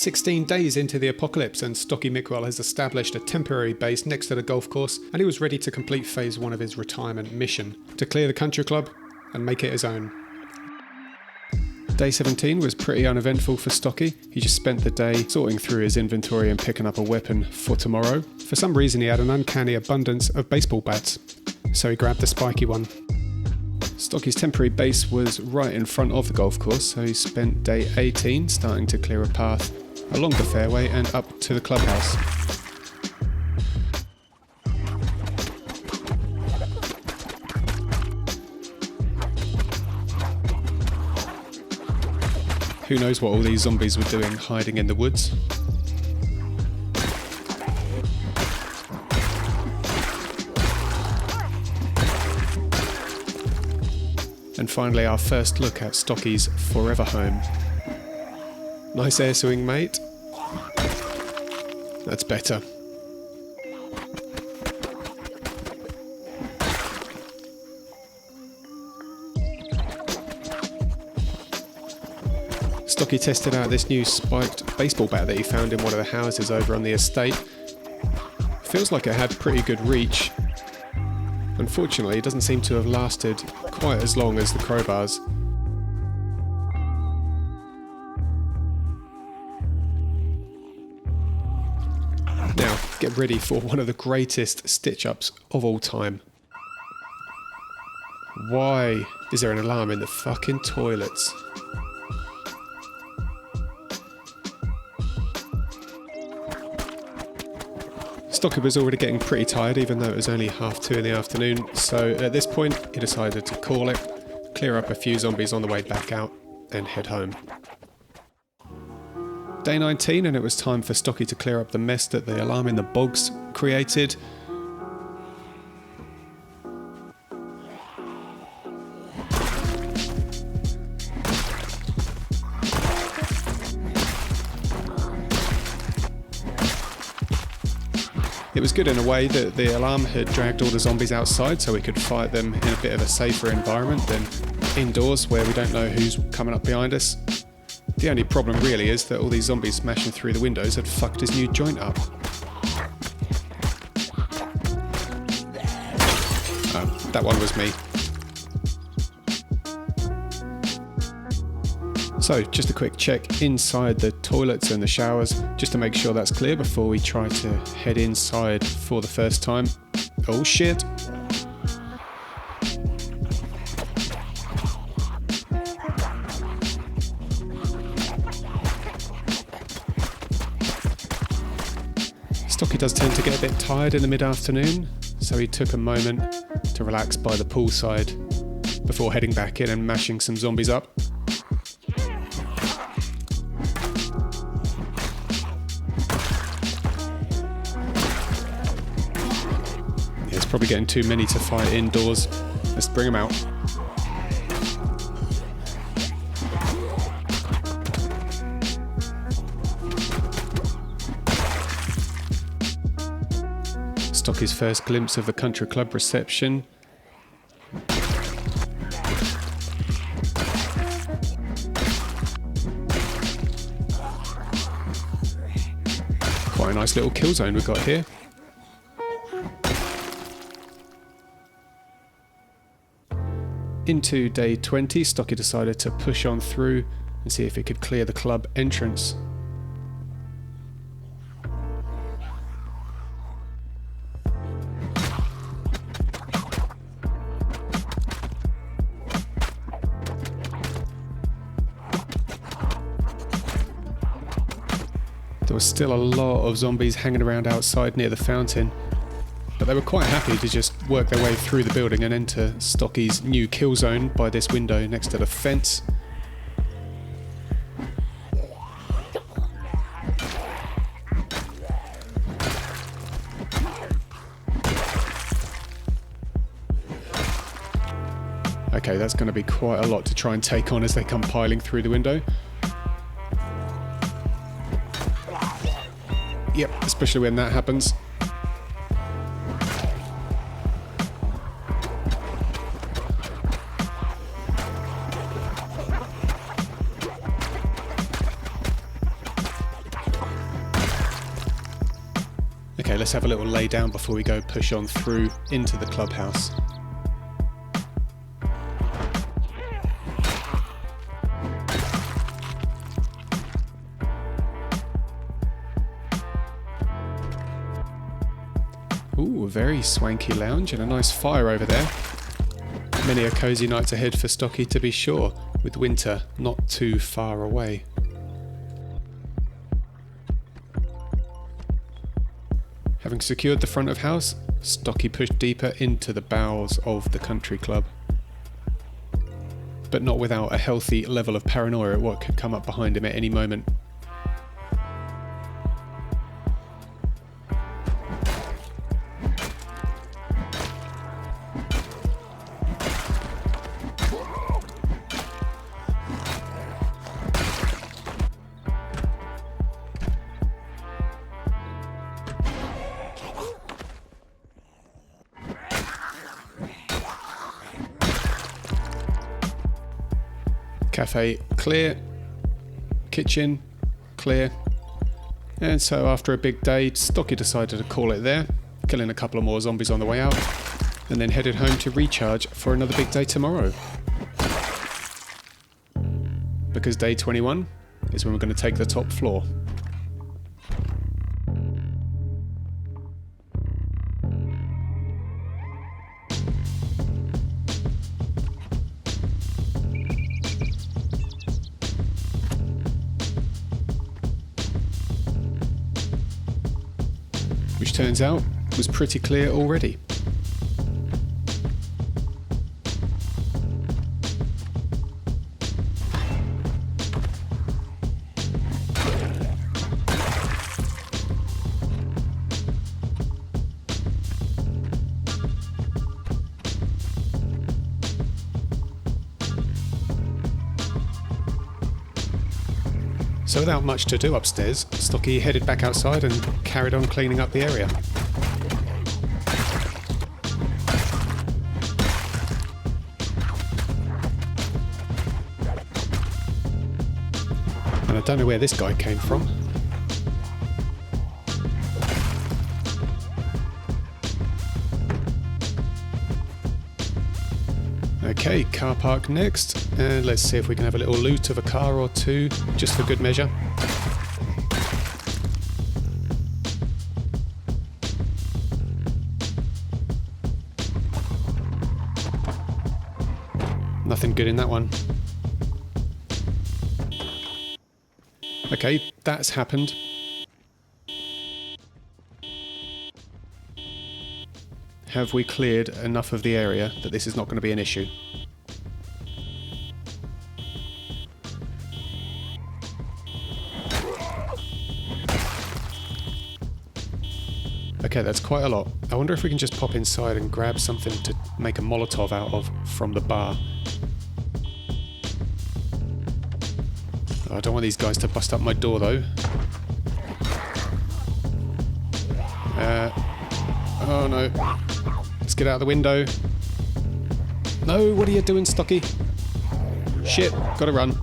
16 days into the apocalypse, and Stocky Mickwell has established a temporary base next to the golf course, and he was ready to complete phase 1 of his retirement mission, to clear the country club and make it his own. Day 17 was pretty uneventful for Stocky. He just spent the day sorting through his inventory and picking up a weapon for tomorrow. For some reason he had an uncanny abundance of baseball bats, so he grabbed a spiky one. Stocky's temporary base was right in front of the golf course, so he spent day 18 starting to clear a path along the fairway and up to the clubhouse. Who knows what all these zombies were doing hiding in the woods? And finally our first look at Stocky's forever home. Nice air swing, mate. That's better. Stocky tested out this new spiked baseball bat that he found in one of the houses over on the estate. Feels like it had pretty good reach. Unfortunately, it doesn't seem to have lasted quite as long as the crowbars. Now, get ready for one of the greatest stitch-ups of all time. Why is there an alarm in the fucking toilets? Stocky was already getting pretty tired, even though it was only 2:30 in the afternoon, so at this point he decided to call it, clear up a few zombies on the way back out, and head home. Day 19, and it was time for Stocky to clear up the mess that the alarm in the bogs created. It was good in a way that the alarm had dragged all the zombies outside so we could fight them in a bit of a safer environment than indoors where we don't know who's coming up behind us. The only problem really is that all these zombies smashing through the windows had fucked his new joint up. That one was me. So, just a quick check inside the toilets and the showers, just to make sure that's clear before we try to head inside for the first time. Oh shit! Stocky does tend to get a bit tired in the mid-afternoon, so he took a moment to relax by the poolside before heading back in and mashing some zombies up. Probably getting too many to fight indoors. Let's bring them out. Stocky's first glimpse of the country club reception. Quite a nice little kill zone we've got here. Into day 20, Stocky decided to push on through and see if he could clear the club entrance. There was still a lot of zombies hanging around outside near the fountain, but they were quite happy to just work their way through the building and enter Stocky's new kill zone by this window next to the fence. Okay, that's going to be quite a lot to try and take on as they come piling through the window. Yep, especially when that happens. Okay, let's have a little lay down before we go push on through into the clubhouse. Ooh, a very swanky lounge and a nice fire over there. Many a cosy night ahead for Stocky, to be sure, with winter not too far away. Having secured the front of house, Stocky pushed deeper into the bowels of the country club. But not without a healthy level of paranoia at what could come up behind him at any moment. Cafe clear, kitchen clear, and so after a big day, Stocky decided to call it there, killing a couple of more zombies on the way out, and then headed home to recharge for another big day tomorrow. Because day 21 is when we're going to take the top floor. Which turns out was pretty clear already. So without much to do upstairs, Stocky headed back outside and carried on cleaning up the area. And I don't know where this guy came from. Okay, car park next, and let's see if we can have a little loot of a car or two, just for good measure. Nothing good in that one. Okay, that's happened. Have we cleared enough of the area that this is not going to be an issue? Okay, that's quite a lot. I wonder if we can just pop inside and grab something to make a Molotov out of from the bar. I don't want these guys to bust up my door though. Oh no. Let's get out of the window. No, what are you doing, Stocky? Shit, gotta run.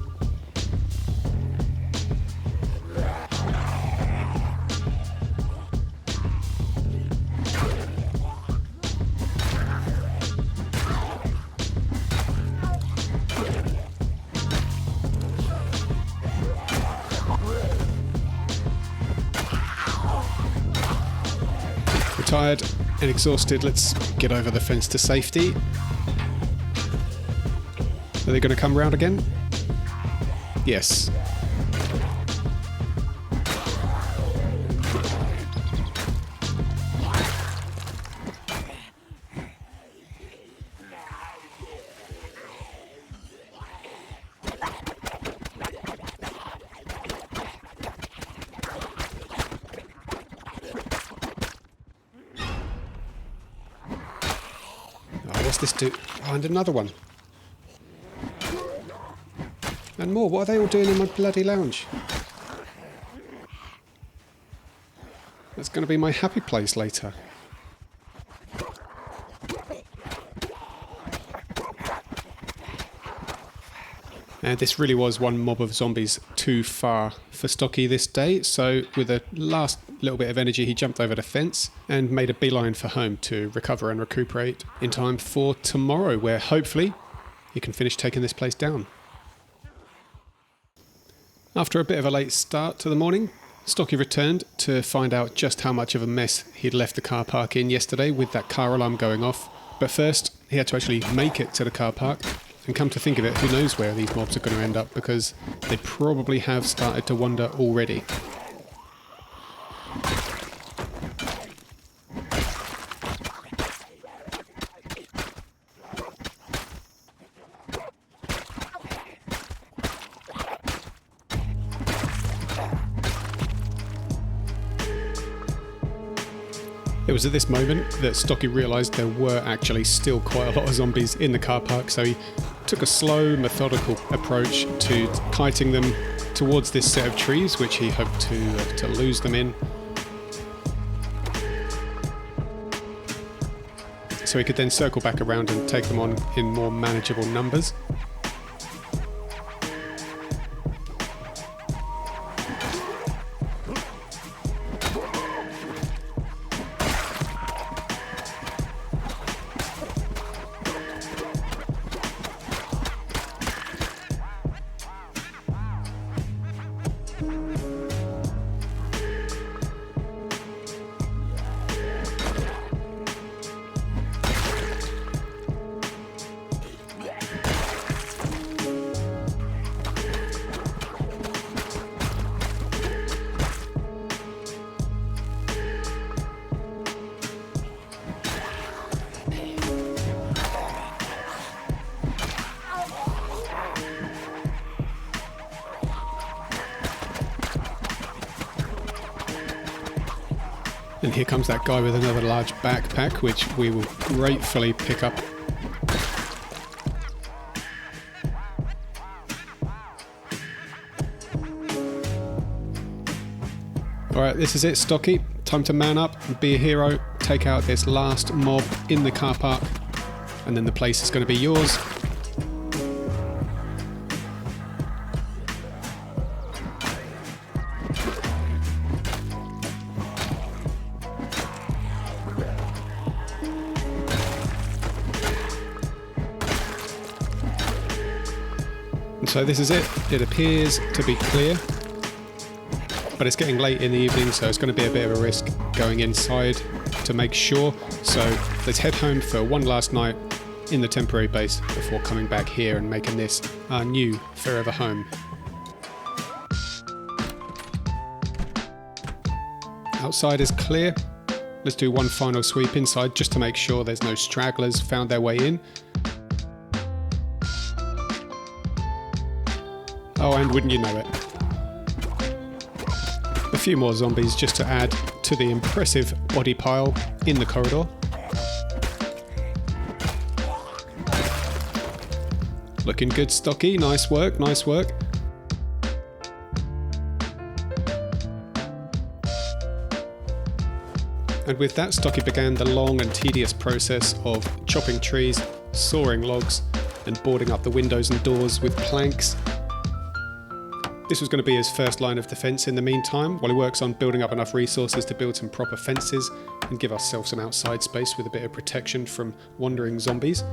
Tired and exhausted, let's get over the fence to safety. Are they going to come round again? Yes. What's this do? Oh, and another one. And more. What are they all doing in my bloody lounge? That's going to be my happy place later. And this really was one mob of zombies too far for Stocky this day, so with a last little bit of energy he jumped over the fence and made a beeline for home to recover and recuperate in time for tomorrow, where hopefully he can finish taking this place down. After a bit of a late start to the morning, Stocky returned to find out just how much of a mess he'd left the car park in yesterday with that car alarm going off. But first, he had to actually make it to the car park, and come to think of it, who knows where these mobs are going to end up, because they probably have started to wander already. It was at this moment that Stocky realised there were actually still quite a lot of zombies in the car park, so he took a slow, methodical approach to kiting them towards this set of trees, which he hoped to lose them in, so he could then circle back around and take them on in more manageable numbers. And here comes that guy with another large backpack, which we will gratefully pick up. Alright, this is it, Stocky. Time to man up and be a hero. Take out this last mob in the car park, and then the place is going to be yours. So this is it. It appears to be clear, but it's getting late in the evening, so it's going to be a bit of a risk going inside to make sure. So let's head home for one last night in the temporary base before coming back here and making this our new forever home. Outside is clear. Let's do one final sweep inside just to make sure there's no stragglers found their way in. Oh, and wouldn't you know it, a few more zombies just to add to the impressive body pile in the corridor. Looking good, Stocky. Nice work, nice work. And with that, Stocky began the long and tedious process of chopping trees, sawing logs, and boarding up the windows and doors with planks. This was going to be his first line of defence in the meantime, while he works on building up enough resources to build some proper fences and give ourselves some outside space with a bit of protection from wandering zombies.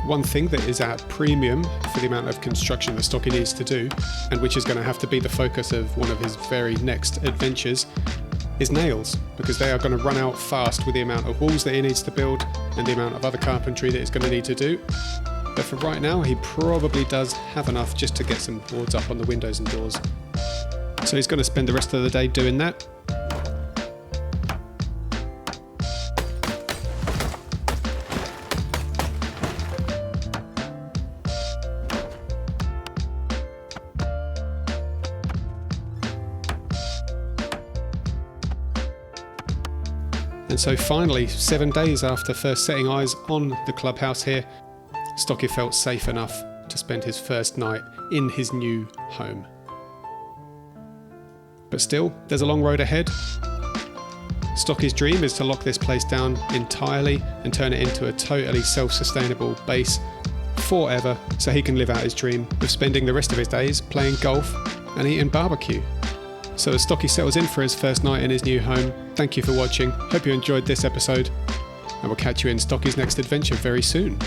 One thing that is at premium for the amount of construction that Stocky needs to do, and which is going to have to be the focus of one of his very next adventures, is nails, because they are going to run out fast with the amount of walls that he needs to build and the amount of other carpentry that he's going to need to do. But for right now, he probably does have enough just to get some boards up on the windows and doors. So he's going to spend the rest of the day doing that. And so finally, 7 days after first setting eyes on the clubhouse here, Stocky felt safe enough to spend his first night in his new home. But still, there's a long road ahead. Stocky's dream is to lock this place down entirely and turn it into a totally self-sustainable base forever so he can live out his dream of spending the rest of his days playing golf and eating barbecue. So as Stocky settles in for his first night in his new home, thank you for watching. Hope you enjoyed this episode, and we'll catch you in Stocky's next adventure very soon.